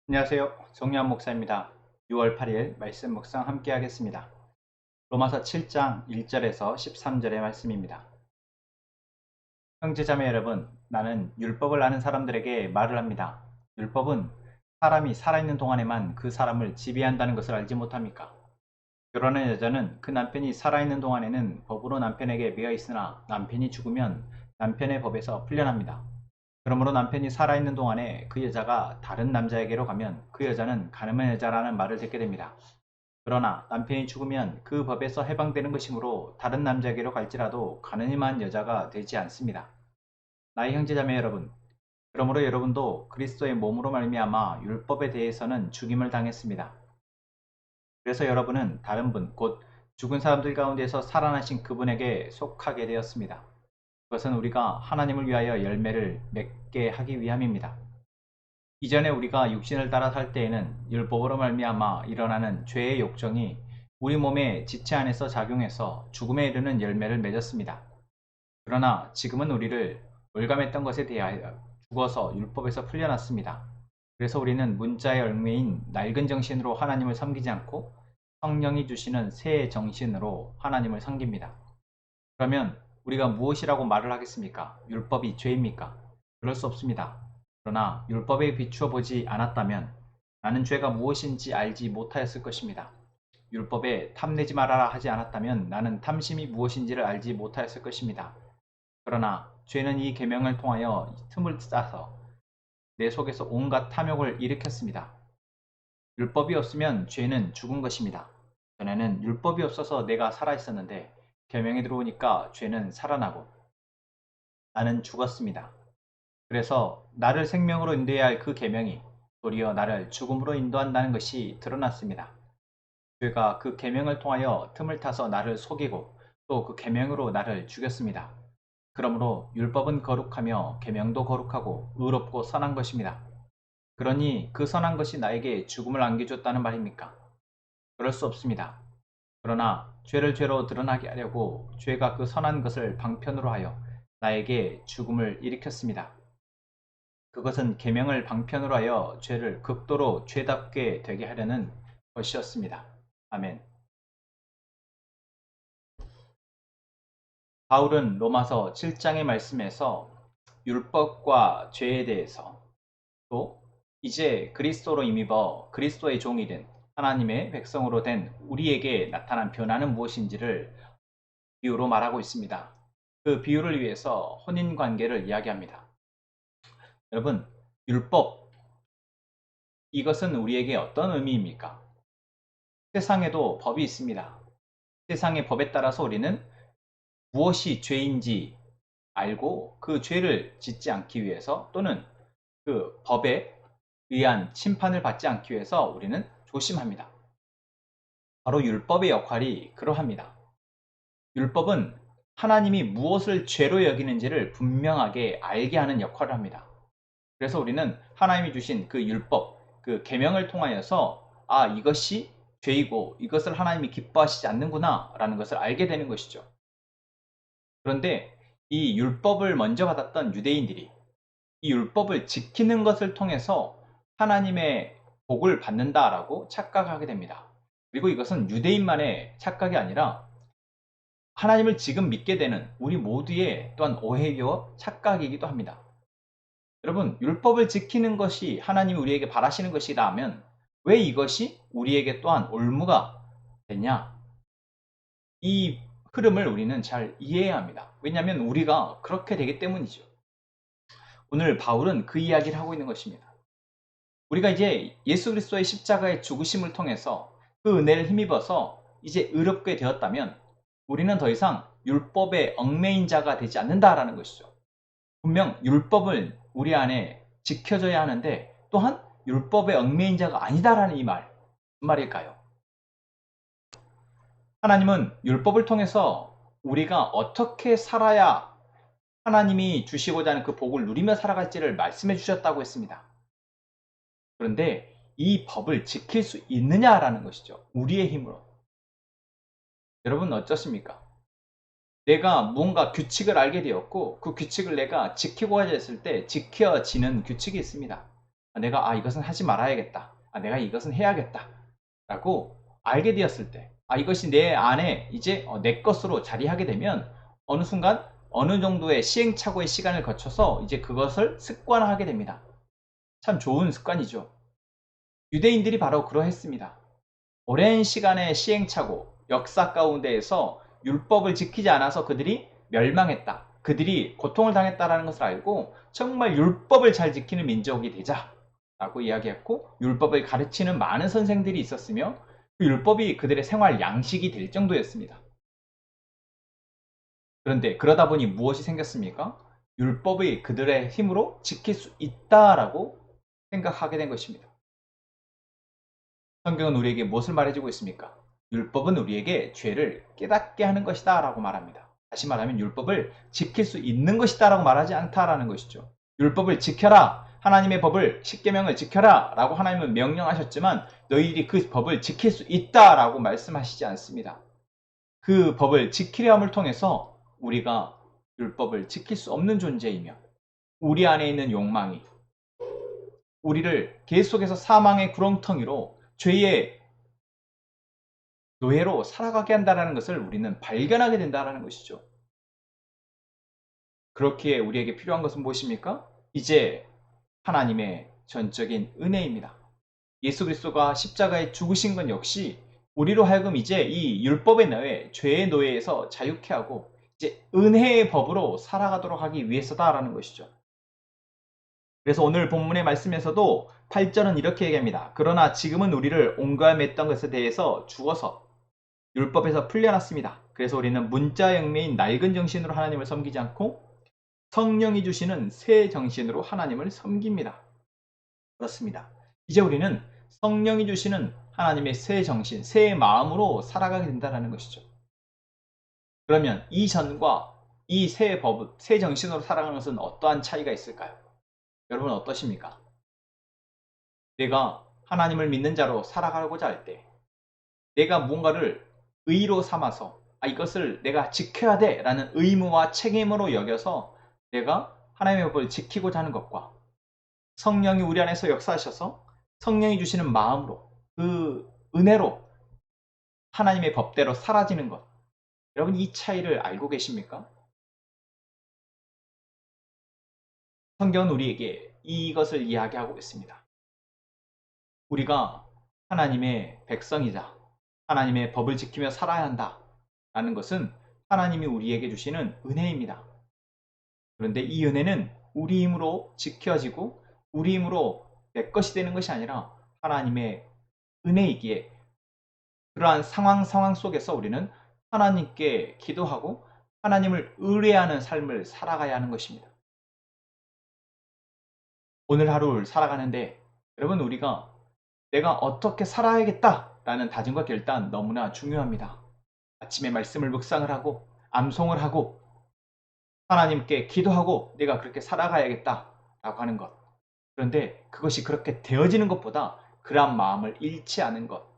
안녕하세요. 정리한 목사입니다. 6월 8일 말씀 묵상 함께 하겠습니다. 로마서 7장 1절에서 13절의 말씀입니다. 형제자매 여러분, 나는 율법을 아는 사람들에게 말을 합니다. 율법은 사람이 살아있는 동안에만 그 사람을 지배한다는 것을 알지 못합니까? 결혼한 여자는 그 남편이 살아있는 동안에는 법으로 남편에게 매여 있으나 남편이 죽으면 남편의 법에서 풀려납니다. 그러므로 남편이 살아있는 동안에 그 여자가 다른 남자에게로 가면 그 여자는 가늠한 여자라는 말을 듣게 됩니다. 그러나 남편이 죽으면 그 법에서 해방되는 것이므로 다른 남자에게로 갈지라도 가늠한 여자가 되지 않습니다. 나의 형제자매 여러분, 그러므로 여러분도 그리스도의 몸으로 말미암아 율법에 대해서는 죽임을 당했습니다. 그래서 여러분은 다른 분, 곧 죽은 사람들 가운데서 살아나신 그분에게 속하게 되었습니다. 그것은 우리가 하나님을 위하여 열매를 맺게 하기 위함입니다. 이전에 우리가 육신을 따라 살 때에는 율법으로 말미암아 일어나는 죄의 욕정이 우리 몸의 지체 안에서 작용해서 죽음에 이르는 열매를 맺었습니다. 그러나 지금은 우리를 올감했던 것에 대하여 죽어서 율법에서 풀려났습니다. 그래서 우리는 문자의 얽매인 낡은 정신으로 하나님을 섬기지 않고 성령이 주시는 새 정신으로 하나님을 섬깁니다. 그러면 우리가 무엇이라고 말을 하겠습니까? 율법이 죄입니까? 그럴 수 없습니다. 그러나 율법에 비추어 보지 않았다면 나는 죄가 무엇인지 알지 못하였을 것입니다. 율법에 탐내지 말아라 하지 않았다면 나는 탐심이 무엇인지를 알지 못하였을 것입니다. 그러나 죄는 이 계명을 통하여 틈을 짜서 내 속에서 온갖 탐욕을 일으켰습니다. 율법이 없으면 죄는 죽은 것입니다. 전에는 율법이 없어서 내가 살아있었는데 계명이 들어오니까 죄는 살아나고 나는 죽었습니다. 그래서 나를 생명으로 인도해야 할 그 계명이 도리어 나를 죽음으로 인도한다는 것이 드러났습니다. 죄가 그 계명을 통하여 틈을 타서 나를 속이고 또 그 계명으로 나를 죽였습니다. 그러므로 율법은 거룩하며 계명도 거룩하고 의롭고 선한 것입니다. 그러니 그 선한 것이 나에게 죽음을 안겨줬다는 말입니까? 그럴 수 없습니다. 그러나 죄를 죄로 드러나게 하려고 죄가 그 선한 것을 방편으로 하여 나에게 죽음을 일으켰습니다. 그것은 계명을 방편으로 하여 죄를 극도로 죄답게 되게 하려는 것이었습니다. 아멘. 바울은 로마서 7장의 말씀에서 율법과 죄에 대해서 또 이제 그리스도로 힘입어 그리스도의 종이 된 하나님의 백성으로 된 우리에게 나타난 변화는 무엇인지를 비유로 말하고 있습니다. 그 비유를 위해서 혼인 관계를 이야기합니다. 여러분, 율법, 이것은 우리에게 어떤 의미입니까? 세상에도 법이 있습니다. 세상의 법에 따라서 우리는 무엇이 죄인지 알고 그 죄를 짓지 않기 위해서 또는 그 법에 의한 심판을 받지 않기 위해서 우리는 조심합니다. 바로 율법의 역할이 그러합니다. 율법은 하나님이 무엇을 죄로 여기는지를 분명하게 알게 하는 역할을 합니다. 그래서 우리는 하나님이 주신 그 율법, 그 계명을 통하여서 이것이 죄이고 이것을 하나님이 기뻐하시지 않는구나 라는 것을 알게 되는 것이죠. 그런데 이 율법을 먼저 받았던 유대인들이 이 율법을 지키는 것을 통해서 하나님의 복을 받는다라고 착각하게 됩니다. 그리고 이것은 유대인만의 착각이 아니라 하나님을 지금 믿게 되는 우리 모두의 또한 오해요 착각이기도 합니다. 여러분, 율법을 지키는 것이 하나님이 우리에게 바라시는 것이라면 왜 이것이 우리에게 또한 올무가 되냐? 이 흐름을 우리는 잘 이해해야 합니다. 왜냐하면 우리가 그렇게 되기 때문이죠. 오늘 바울은 그 이야기를 하고 있는 것입니다. 우리가 이제 예수 그리스도의 십자가의 죽으심을 통해서 그 은혜를 힘입어서 이제 의롭게 되었다면 우리는 더 이상 율법의 얽매인 자가 되지 않는다라는 것이죠. 분명 율법을 우리 안에 지켜줘야 하는데 또한 율법의 얽매인 자가 아니다라는 이 말, 무슨 말일까요? 하나님은 율법을 통해서 우리가 어떻게 살아야 하나님이 주시고자 하는 그 복을 누리며 살아갈지를 말씀해 주셨다고 했습니다. 그런데 이 법을 지킬 수 있느냐라는 것이죠. 우리의 힘으로. 여러분 어쩌십니까? 내가 무언가 규칙을 알게 되었고 그 규칙을 내가 지키고자 했을 때 지켜지는 규칙이 있습니다. 내가 이것은 하지 말아야겠다. 내가 이것은 해야겠다. 라고 알게 되었을 때, 이것이 내 안에 이제 내 것으로 자리하게 되면 어느 순간 어느 정도의 시행착오의 시간을 거쳐서 이제 그것을 습관화하게 됩니다. 참 좋은 습관이죠. 유대인들이 바로 그러했습니다. 오랜 시간의 시행착오, 역사 가운데에서 율법을 지키지 않아서 그들이 멸망했다. 그들이 고통을 당했다라는 것을 알고 정말 율법을 잘 지키는 민족이 되자 라고 이야기했고, 율법을 가르치는 많은 선생들이 있었으며 그 율법이 그들의 생활 양식이 될 정도였습니다. 그런데 그러다 보니 무엇이 생겼습니까? 율법이 그들의 힘으로 지킬 수 있다라고 생각하게 된 것입니다. 성경은 우리에게 무엇을 말해주고 있습니까? 율법은 우리에게 죄를 깨닫게 하는 것이다 라고 말합니다. 다시 말하면 율법을 지킬 수 있는 것이다 라고 말하지 않다라는 것이죠. 율법을 지켜라, 하나님의 법을, 십계명을 지켜라 라고 하나님은 명령하셨지만 너희들이 그 법을 지킬 수 있다 라고 말씀하시지 않습니다. 그 법을 지키려 함을 통해서 우리가 율법을 지킬 수 없는 존재이며 우리 안에 있는 욕망이 우리를 계속해서 사망의 구렁텅이로 죄의 노예로 살아가게 한다는 것을 우리는 발견하게 된다는 것이죠. 그렇기에 우리에게 필요한 것은 무엇입니까? 이제 하나님의 전적인 은혜입니다. 예수 그리스도가 십자가에 죽으신 건 역시 우리로 하여금 이제 이 율법의 노예, 죄의 노예에서 자유케 하고 이제 은혜의 법으로 살아가도록 하기 위해서다라는 것이죠. 그래서 오늘 본문의 말씀에서도 8절은 이렇게 얘기합니다. 그러나 지금은 우리를 옹감했던 것에 대해서 죽어서 율법에서 풀려났습니다. 그래서 우리는 문자 영매인 낡은 정신으로 하나님을 섬기지 않고 성령이 주시는 새 정신으로 하나님을 섬깁니다. 그렇습니다. 이제 우리는 성령이 주시는 하나님의 새 정신, 새 마음으로 살아가게 된다는 것이죠. 그러면 이전과 이 새 법, 새 정신으로 살아가는 것은 어떠한 차이가 있을까요? 여러분 어떠십니까? 내가 하나님을 믿는 자로 살아가고자 할 때 내가 무언가를 의로 삼아서 이것을 내가 지켜야 돼 라는 의무와 책임으로 여겨서 내가 하나님의 법을 지키고자 하는 것과 성령이 우리 안에서 역사하셔서 성령이 주시는 마음으로 그 은혜로 하나님의 법대로 사라지는 것, 여러분 이 차이를 알고 계십니까? 성경은 우리에게 이것을 이야기하고 있습니다. 우리가 하나님의 백성이자 하나님의 법을 지키며 살아야 한다 라는 것은 하나님이 우리에게 주시는 은혜입니다. 그런데 이 은혜는 우리 힘으로 지켜지고 우리 힘으로 내 것이 되는 것이 아니라 하나님의 은혜이기에 그러한 상황 속에서 우리는 하나님께 기도하고 하나님을 의뢰하는 삶을 살아가야 하는 것입니다. 오늘 하루를 살아가는데 여러분 우리가 내가 어떻게 살아야겠다 라는 다짐과 결단 너무나 중요합니다. 아침에 말씀을 묵상을 하고 암송을 하고 하나님께 기도하고 내가 그렇게 살아가야겠다 라고 하는 것. 그런데 그것이 그렇게 되어지는 것보다 그러한 마음을 잃지 않은 것.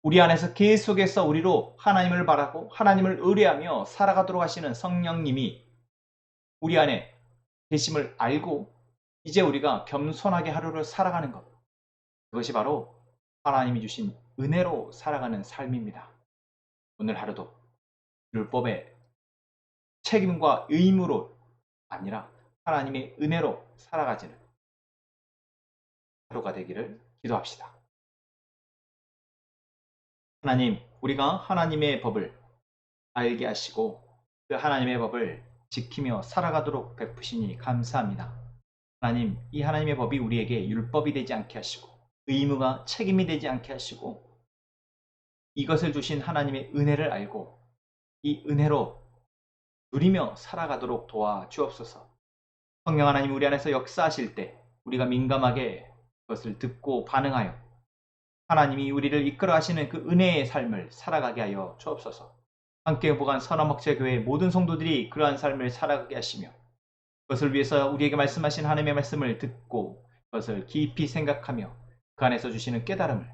우리 안에서 계속해서 우리로 하나님을 바라고 하나님을 의뢰하며 살아가도록 하시는 성령님이 우리 안에 계심을 알고 이제 우리가 겸손하게 하루를 살아가는 것. 그것이 바로 하나님이 주신 은혜로 살아가는 삶입니다. 오늘 하루도 율법의 책임과 의무로 아니라 하나님의 은혜로 살아가지는 하루가 되기를 기도합시다. 하나님, 우리가 하나님의 법을 알게 하시고 그 하나님의 법을 지키며 살아가도록 베푸시니 감사합니다. 하나님, 이 하나님의 법이 우리에게 율법이 되지 않게 하시고 의무가 책임이 되지 않게 하시고 이것을 주신 하나님의 은혜를 알고 이 은혜로 누리며 살아가도록 도와주옵소서. 성령 하나님 우리 안에서 역사하실 때 우리가 민감하게 그것을 듣고 반응하여 하나님이 우리를 이끌어 가시는 그 은혜의 삶을 살아가게 하여 주옵소서. 함께 보간 선화목재교회 모든 성도들이 그러한 삶을 살아가게 하시며 그것을 위해서 우리에게 말씀하신 하나님의 말씀을 듣고 그것을 깊이 생각하며 그 안에서 주시는 깨달음을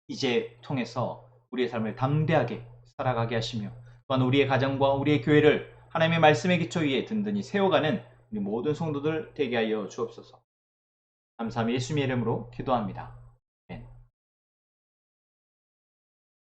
이제 통해서 우리의 삶을 담대하게 살아가게 하시며 또한 우리의 가정과 우리의 교회를 하나님의 말씀의 기초 위에 든든히 세워가는 우리 모든 성도들 되게 하여 주옵소서. 감사함이 예수님의 이름으로 기도합니다.